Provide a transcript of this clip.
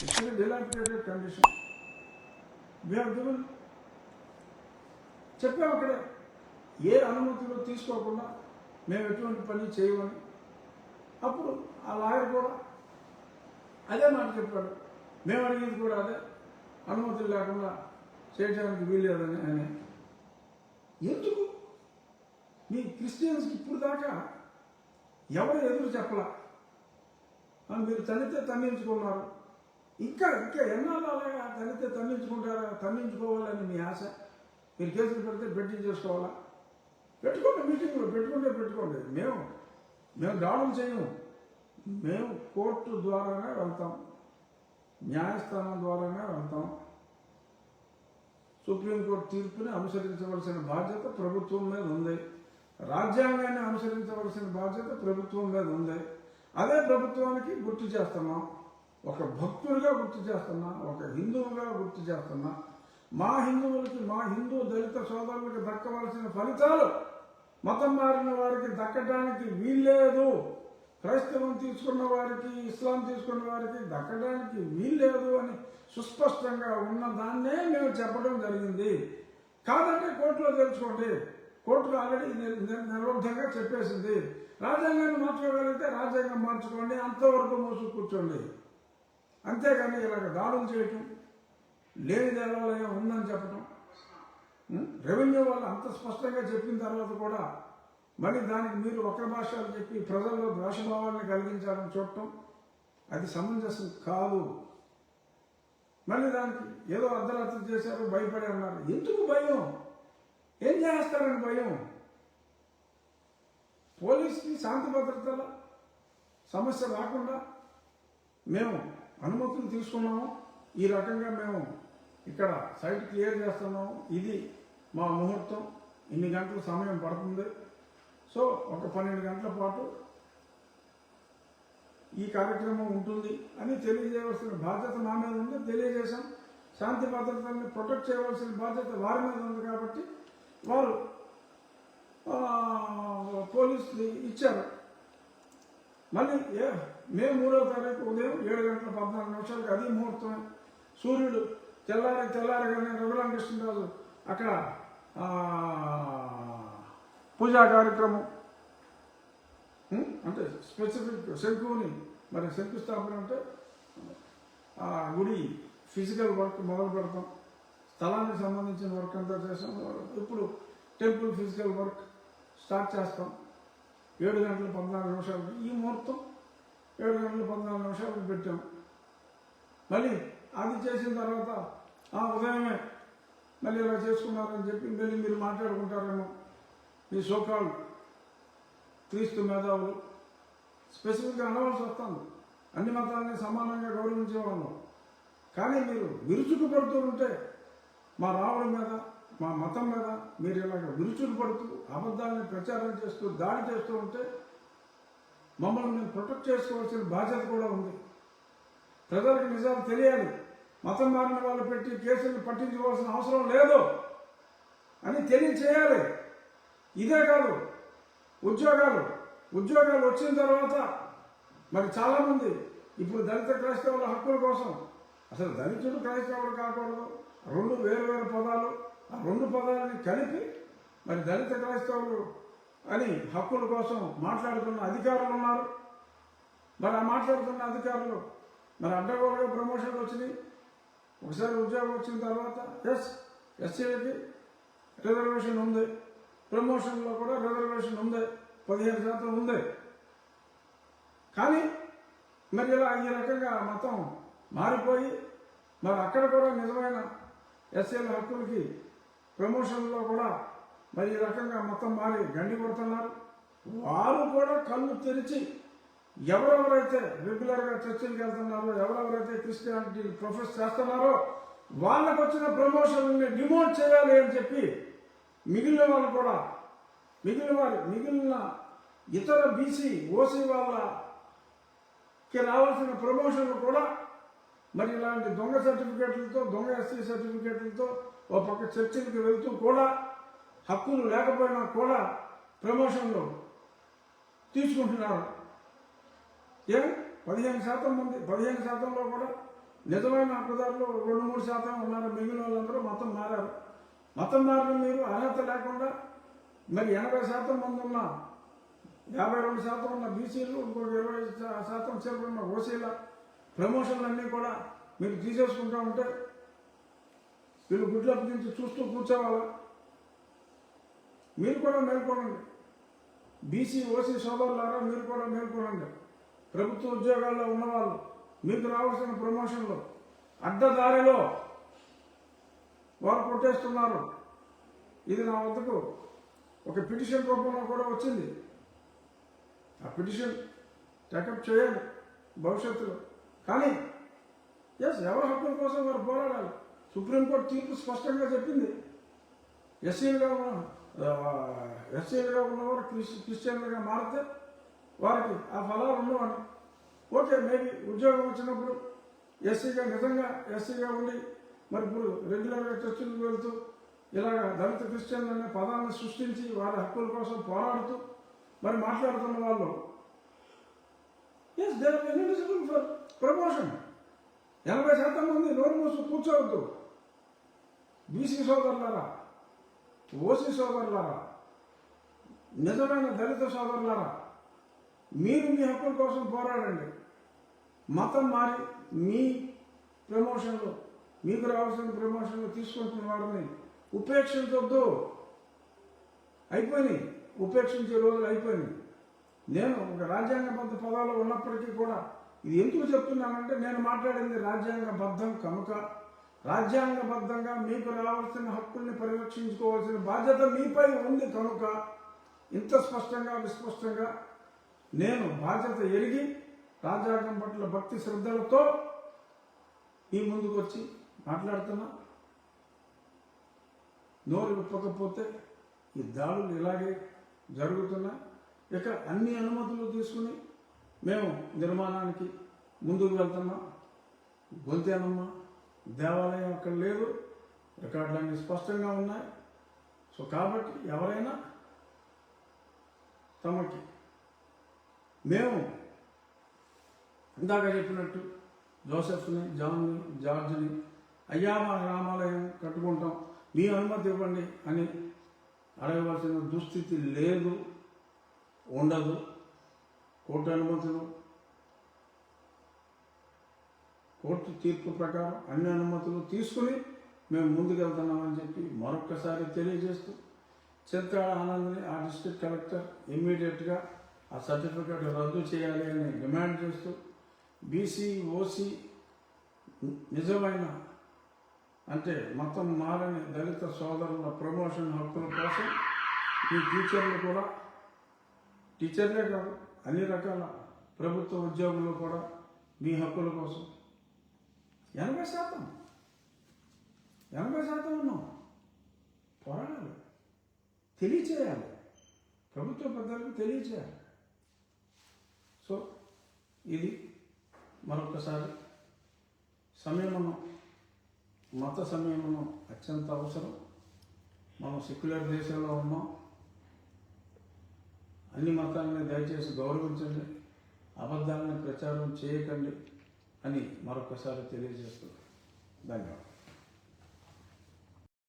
It's in a dilapidated condition. We have given చెప్పాము అక్కడే ఏ అనుమతులు తీసుకోకుండా మేము ఎటువంటి పని చేయమని. అప్పుడు ఆ లాయర్ కూడా అదే మాట చెప్పాడు, మేము అడిగేది కూడా అదే, అనుమతులు లేకుండా చేయడానికి వీల్లేదని. అని ఎందుకు మీ క్రిస్టియన్స్కి ఇప్పుడు దాకా ఎవరు ఎదురు చెప్పలా, మీరు తన్నితే తన్నించుకున్నారు, ఇంకా ఇంకా ఎన్నాళ్ళు అలాగా తన్నితే తన్నించుకుంటారా, తన్నించుకోవాలని మీ ఆశ. మీరు కేసులు పెడితే బెట్టింగ్ చేసుకోవాలా, పెట్టుకోండి, మీటింగ్లో పెట్టుకోండి. మేము దాడులు చేయము, మేము కోర్టు ద్వారానే వెళ్తాం, న్యాయస్థానం ద్వారానే వెళ్తాం. సుప్రీంకోర్టు తీర్పుని అనుసరించవలసిన బాధ్యత ప్రభుత్వం మీద ఉంది, రాజ్యాంగాన్ని అనుసరించవలసిన బాధ్యత ప్రభుత్వం మీద ఉంది. అదే ప్రభుత్వానికి గుర్తు చేస్తున్నాం, ఒక భక్తుడిగా గుర్తు చేస్తున్నా, ఒక హిందువుగా గుర్తు చేస్తున్నా. మా హిందువులకి, మా హిందూ దళిత సోదరులకి దక్కవలసిన ఫలితాలు మతం మారిన వారికి దక్కడానికి వీల్లేదు, క్రైస్తవం తీసుకున్న వారికి, ఇస్లాం తీసుకున్న వారికి దక్కడానికి వీల్లేదు అని సుస్పష్టంగా ఉన్నదాన్నే మేము చెప్పడం జరిగింది. కాదంటే కోర్టులో తెలుసుకోండి, కోర్టులో ఆల్రెడీ నిర్బద్ధంగా చెప్పేసింది. రాజ్యాంగాన్ని మార్చుకోగలిగితే రాజ్యాంగం మార్చుకోండి, అంతవరకు మోసు కూర్చోండి. అంతేగాని ఇలాగ దాడులు చేయటం, లేని దేవాలయం ఉందని చెప్పటం, రెవెన్యూ వాళ్ళు అంత స్పష్టంగా చెప్పిన తర్వాత కూడా మళ్ళీ దానికి మీరు ఒక్క భాషలు చెప్పి ప్రజల్లో ద్వేషభావాన్ని కలిగించాలని చూడటం అది సమంజసం కాదు. మళ్ళీ దానికి ఏదో అర్ధరాత్రి చేశారు, భయపడి అన్నారు. ఎందుకు భయం? ఏం చేస్తారని భయం? పోలీస్కి శాంతి భద్రతల సమస్య రాకుండా మేము అనుమతులు తీసుకున్నాము, ఈ రకంగా మేము ఇక్కడ సైట్ క్లియర్ చేస్తున్నాము, ఇది మా ముహూర్తం, ఇన్ని గంటల సమయం పడుతుంది, సో ఒక 12 గంటల పాటు ఈ కార్యక్రమం ఉంటుంది అని తెలియజేయవలసిన బాధ్యత మా మీద ఉంది. తెలియజేశాం. శాంతి భద్రతల్ని ప్రొటెక్ట్ చేయవలసిన బాధ్యత వారి మీద ఉంది కాబట్టి వారు పోలీసులు ఇచ్చారు. మళ్ళీ మే 3వ తారీఖు ఉదయం 7:14 అది ముహూర్తం. సూర్యుడు తెల్లారగానే రఘురామకృష్ణరాజు అక్కడ పూజా కార్యక్రమం అంటే స్పెసిఫిక్ శంకుని మరి శంకుస్థాపన అంటే ఆ గుడి ఫిజికల్ వర్క్ మొదలు పెడతాం, స్థలానికి సంబంధించిన వర్క్ అంతా చేస్తాం. ఇప్పుడు టెంపుల్ ఫిజికల్ వర్క్ స్టార్ట్ చేస్తాం 7:14 ఈ ముహూర్తం 7:14 పెట్టాం. మళ్ళీ అది చేసిన తర్వాత ఉదయమే మళ్ళీ ఇలా చేసుకున్నారని చెప్పి మళ్ళీ మీరు మాట్లాడుకుంటారేమో, మీ సోకాల్ క్రీస్తు మేధావులు స్పెసిఫిక్గా అనవలసి వస్తుంది. అన్ని మతాలని సమానంగా గౌరవించేవాళ్ళం, కానీ మీరు విరుచుకు పడుతూ ఉంటే మా రావడం మీద, మా మతం మీద మీరు ఇలాగ విరుచుకు పడుతూ అబద్ధాలని ప్రచారం చేస్తూ దాడి చేస్తూ ఉంటే మమ్మల్ని మేము ప్రొటెక్ట్ చేసుకోవాల్సిన బాధ్యత కూడా ఉంది. ప్రజలకు నిజాలు తెలియాలి, మతం మారిన వాళ్ళు పెట్టి కేసులు పట్టించుకోవాల్సిన అవసరం లేదు అని తెలియచేయాలి. ఇదే కాదు, ఉద్యోగాలు వచ్చిన తర్వాత మరి చాలామంది ఇప్పుడు దళిత క్రైస్తవుల హక్కుల కోసం, అసలు దళితుడు క్రైస్తవుడు కాకూడదు, 2 వేరు పదాలు, ఆ 2 పదాలని కలిపి మరి దళిత క్రైస్తవులు అని హక్కుల కోసం మాట్లాడుతున్న అధికారులు ఉన్నారు. మరి ఆ మాట్లాడుతున్న అధికారులు మరి అడ్డగోలుగా ప్రమోషన్లు వచ్చినాయి. ఒకసారి ఉద్యోగం వచ్చిన తర్వాత ఎస్సీలకి రిజర్వేషన్ ఉంది, ప్రమోషన్లో కూడా రిజర్వేషన్ ఉంది, 15% ఉంది. కానీ మరి ఇలా ఈ రకంగా మతం మారిపోయి మరి అక్కడ కూడా నిజమైన ఎస్సీల హక్కులకి ప్రమోషన్లో కూడా మరి ఈ రకంగా మతం మారి గండి కొడుతున్నారు. వారు కూడా కళ్ళు తెరిచి ఎవరెవరైతే రెగ్యులర్గా చర్చిలకు వెళ్తున్నారో, ఎవరెవరైతే క్రిస్టియానిటీ ప్రొఫెస్ చేస్తున్నారో వాళ్ళకు వచ్చిన ప్రమోషన్ని డిమోట్ చేయాలి అని చెప్పి మిగిలిన వాళ్ళు కూడా మిగిలిన ఇతర బీసీ ఓసీ వాళ్ళకి రావాల్సిన ప్రమోషన్లు కూడా మరి ఇలాంటి దొంగ సర్టిఫికేట్లతో, దొంగ ఎస్సీ సర్టిఫికేట్లతో ఓ పక్క చర్చిలకు వెళ్తూ కూడా హక్కులు లేకపోయినా కూడా ప్రమోషన్లు తీసుకుంటున్నారు. 15% మంది, 15%లో కూడా నిజమైన హక్కుదారులు 2-3% ఉన్నారు. మిగిలిన వాళ్ళందరూ మతం మారారు. మతం మారిన మీరు అర్హత లేకుండా మరి 80% మంది ఉన్న 52% ఉన్న బీసీలు, ఇంకొక 20% చేపలు ఉన్న ఓసీల ప్రమోషన్లన్నీ కూడా మీరు తీసేసుకుంటూ ఉంటే వీళ్ళు గుడ్లప్పటి నుంచి చూస్తూ కూర్చోవాలా? మీరు కూడా మేల్కొనండి. బీసీ ఓసీ సోదరులారా, మీరు కూడా మేల్కొనండి. ప్రభుత్వ ఉద్యోగాల్లో ఉన్నవాళ్ళు మీకు రావాల్సిన ప్రమోషన్లు అడ్డదారిలో వారు కొట్టేస్తున్నారు. ఇది నా వద్దకు ఒక పిటిషన్ రూపంలో కూడా వచ్చింది. ఆ పిటిషన్ టేకప్ చేయాలి భవిష్యత్తులో. కానీ ఎవరి హక్కుల కోసం వారు పోరాడాలి. సుప్రీంకోర్టు తీర్పు స్పష్టంగా చెప్పింది. ఎస్సీలుగా ఉన్నవారు క్రిస్టియన్లుగా మారితే వారికి ఆ ఫలాలు ఉండవని. ఓకే, మేబీ ఉద్యోగం వచ్చినప్పుడు నిజంగా ఎస్సీగా ఉండి మరి ఇప్పుడు రెగ్యులర్గా చర్చలకు వెళ్తూ ఇలాగ దళిత క్రిస్టియన్లు అనే పదాన్ని సృష్టించి వారి హక్కుల కోసం పోరాడుతూ మరి మాట్లాడుతున్న వాళ్ళు they are eligible for promotion. 80% మంది నోరు మూసు కూర్చోవద్దు. బీసీ సోదరులారా, ఓసీ సోదరులారా, నిజమైన దళిత సోదరులారా, మీరు మీ హక్కుల కోసం పోరాడండి. మతం మారి మీ ప్రమోషన్లు, మీకు రావాల్సిన ప్రమోషన్లు తీసుకుంటున్న వారిని ఉపేక్షించొద్దు. అయిపోయినాయి, ఉపేక్షించే రోజులు అయిపోయినాయి. నేను ఒక రాజ్యాంగబద్ధ పదాలు ఉన్నప్పటికీ కూడా ఇది ఎందుకు చెప్తున్నానంటే, నేను మాట్లాడింది రాజ్యాంగబద్ధం కనుక, రాజ్యాంగబద్ధంగా మీకు రావాల్సిన హక్కుల్ని పరిరక్షించుకోవాల్సిన బాధ్యత మీపై ఉంది కనుక ఇంత స్పష్టంగా విస్పష్టంగా నేను బాధ్యత ఎరిగి రాజ్యాంగం పట్ల భక్తి శ్రద్ధలతో మీ ముందుకు వచ్చి మాట్లాడుతున్నా. నోరు విప్పకపోతే ఈ దాడులు ఇలాగే జరుగుతున్నాయి. ఇక అన్ని అనుమతులు తీసుకుని మేము నిర్మాణానికి ముందుకు వెళ్తున్నాం. గొంతేనమ్మ దేవాలయం అక్కడ లేదు, రికార్డులన్నీ స్పష్టంగా ఉన్నాయి. సో కాబట్టి ఎవరైనా తమకి మేము ఇందాక చెప్పినట్టు జోసెఫ్ని, జాన్ని, జార్జ్ని అయ్యా మా రామాలయం కట్టుకుంటాం, మీ అనుమతి ఇవ్వండి అని అడగవలసిన దుస్థితి లేదు, ఉండదు. కోర్టు అనుమతులు, కోర్టు తీర్పు ప్రకారం అన్ని అనుమతులు తీసుకుని మేము ముందుకెళ్తున్నామని చెప్పి మరొక్కసారి తెలియజేస్తూ, చిత్రాల ఆనంద్ని ఆ డిస్ట్రిక్ట్ కలెక్టర్ ఇమ్మీడియట్గా ఆ సర్టిఫికేట్ రద్దు చేయాలి అని డిమాండ్ చేస్తూ, బీసీ ఓసీ నిజమైన అంటే మతం మారని దళిత సోదరుల ప్రమోషన్ హక్కుల కోసం ఈ టీచర్లే కాదు అన్ని రకాల ప్రభుత్వ ఉద్యోగులు కూడా మీ హక్కుల కోసం 80% ఉన్నాం. పోరాడాలి, తెలియచేయాలి, ప్రభుత్వ పెద్దలకు తెలియచేయాలి. సో ఇది మరొకసారి మత సంయమనం అత్యంత అవసరం. మనం సెక్యులర్ దేశంలో ఉన్నాం. అన్ని మతాలని దయచేసి గౌరవించండి, అబద్ధాలను ప్రచారం చేయకండి అని మరొకసారి తెలియజేస్తున్నాను. ధన్యవాదాలు.